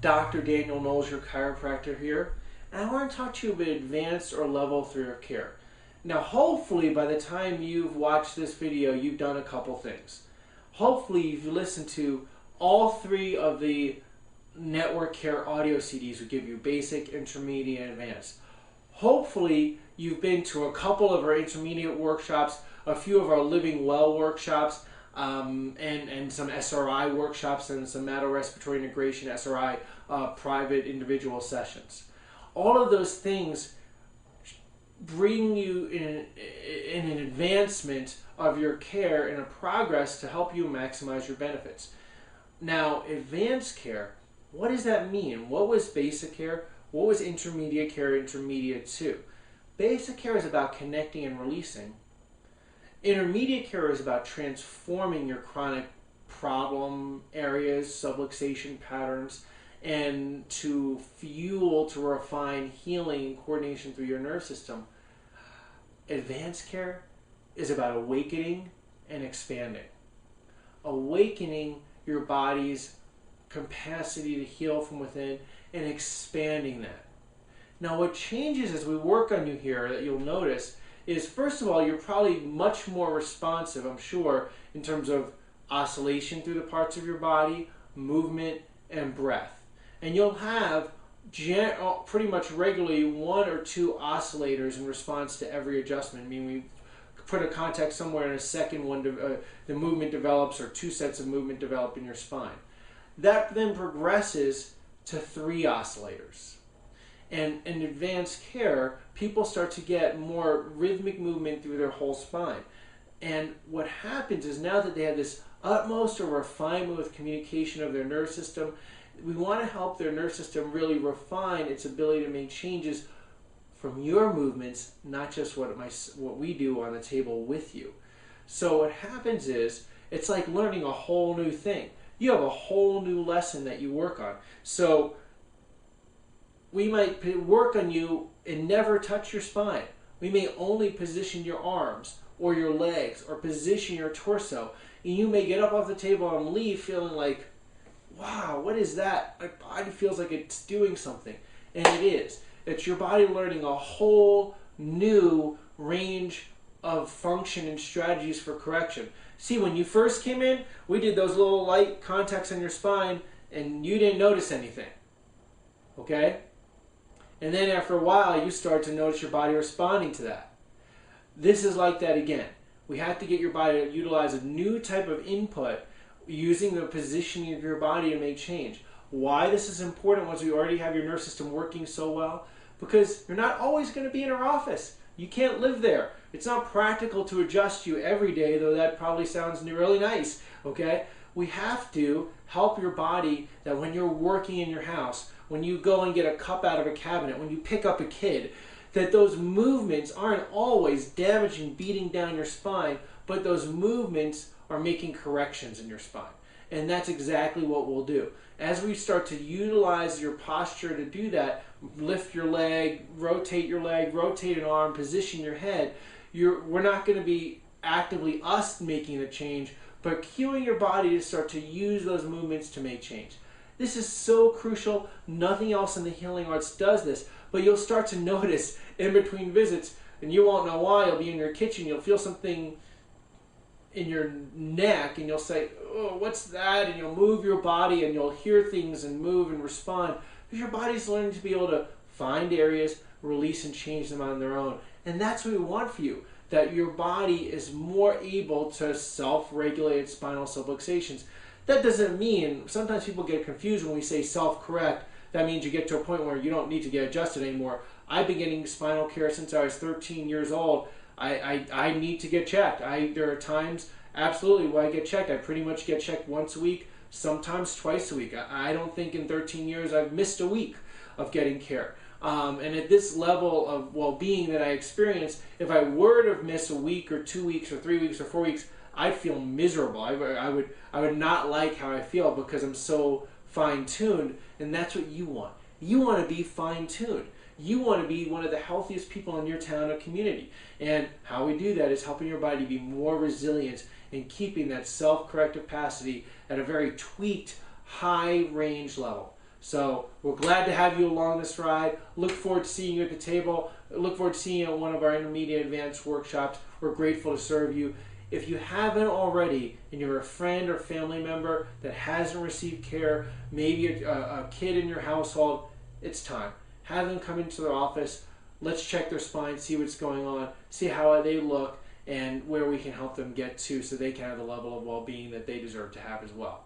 Dr. Daniel Knowles, your chiropractor here, and I want to talk to you about advanced or level 3 of care. Now, hopefully, by the time you've watched this video, you've done a couple things. Hopefully, you've listened to all 3 of the Network Care audio CDs we give you: basic, intermediate, and advanced. Hopefully, you've been to a couple of our intermediate workshops, a few of our Living Well workshops, and some SRI workshops and some matter-respiratory integration SRI private individual sessions. All of those things bring you in an advancement of your care and a progress to help you maximize your benefits. Now, advanced care, what does that mean? What was basic care? What was intermediate care, intermediate 2? Basic care is about connecting and releasing. Intermediate care is about transforming your chronic problem areas, subluxation patterns, and to fuel, to refine healing and coordination through your nerve system. Advanced care is about awakening and expanding. Awakening your body's capacity to heal from within and expanding that. Now, what changes as we work on you here that you'll notice is, first of all, you're probably much more responsive, I'm sure, in terms of oscillation through the parts of your body, movement, and breath. And you'll have pretty much regularly 1 or 2 oscillators in response to every adjustment. I mean, we put a contact somewhere in a second, the movement develops, or 2 sets of movement develop in your spine. That then progresses to 3 oscillators. And in advanced care, people start to get more rhythmic movement through their whole spine. And what happens is, now that they have this utmost of refinement with communication of their nerve system, we want to help their nerve system really refine its ability to make changes from your movements, not just what we do on the table with you. So what happens is, it's like learning a whole new thing. You have a whole new lesson that you work on. So we might work on you and never touch your spine. We may only position your arms or your legs or position your torso. And you may get up off the table and leave feeling like, wow, what is that? My body feels like it's doing something. And it is. It's your body learning a whole new range of function and strategies for correction. See, when you first came in, we did those little light contacts on your spine and you didn't notice anything. Okay? And then after a while, you start to notice your body responding to that. This is like that again. We have to get your body to utilize a new type of input using the positioning of your body to make change. Why this is important once we already have your nerve system working so well? Because you're not always going to be in our office. You can't live there. It's not practical to adjust you every day, though that probably sounds really nice, okay? We have to help your body that when you're working in your house, when you go and get a cup out of a cabinet, when you pick up a kid, that those movements aren't always damaging, beating down your spine, but those movements are making corrections in your spine. And that's exactly what we'll do. As we start to utilize your posture to do that, lift your leg, rotate an arm, position your head, we're not going to be actively us making the change, but cueing your body to start to use those movements to make change. This is so crucial. Nothing else in the healing arts does this, but you'll start to notice in between visits, and you won't know why. You'll be in your kitchen, you'll feel something in your neck, and you'll say, oh, what's that? And you'll move your body, and you'll hear things and move and respond, because your body's learning to be able to find areas, release, and change them on their own. And that's what we want for you, that your body is more able to self-regulate its spinal subluxations. That doesn't mean, sometimes people get confused when we say self-correct. That means you get to a point where you don't need to get adjusted anymore. I've been getting spinal care since I was 13 years old. I need to get checked. There are times, absolutely, where I get checked. I pretty much get checked once a week, sometimes twice a week. I don't think in 13 years I've missed a week of getting care. And at this level of well-being that I experience, if I were to miss a week or 2 weeks or 3 weeks or 4 weeks, I'd feel miserable. I would not like how I feel because I'm so fine-tuned, and that's what you want. You want to be fine-tuned. You want to be one of the healthiest people in your town or community. And how we do that is helping your body be more resilient and keeping that self-corrective capacity at a very tweaked, high range level. So we're glad to have you along this ride. Look forward to seeing you at the table. Look forward to seeing you at one of our intermediate advanced workshops. We're grateful to serve you. If you haven't already, and you're a friend or family member that hasn't received care, maybe a kid in your household, it's time. Have them come into their office. Let's check their spine, see what's going on, see how they look, and where we can help them get to so they can have the level of well-being that they deserve to have as well.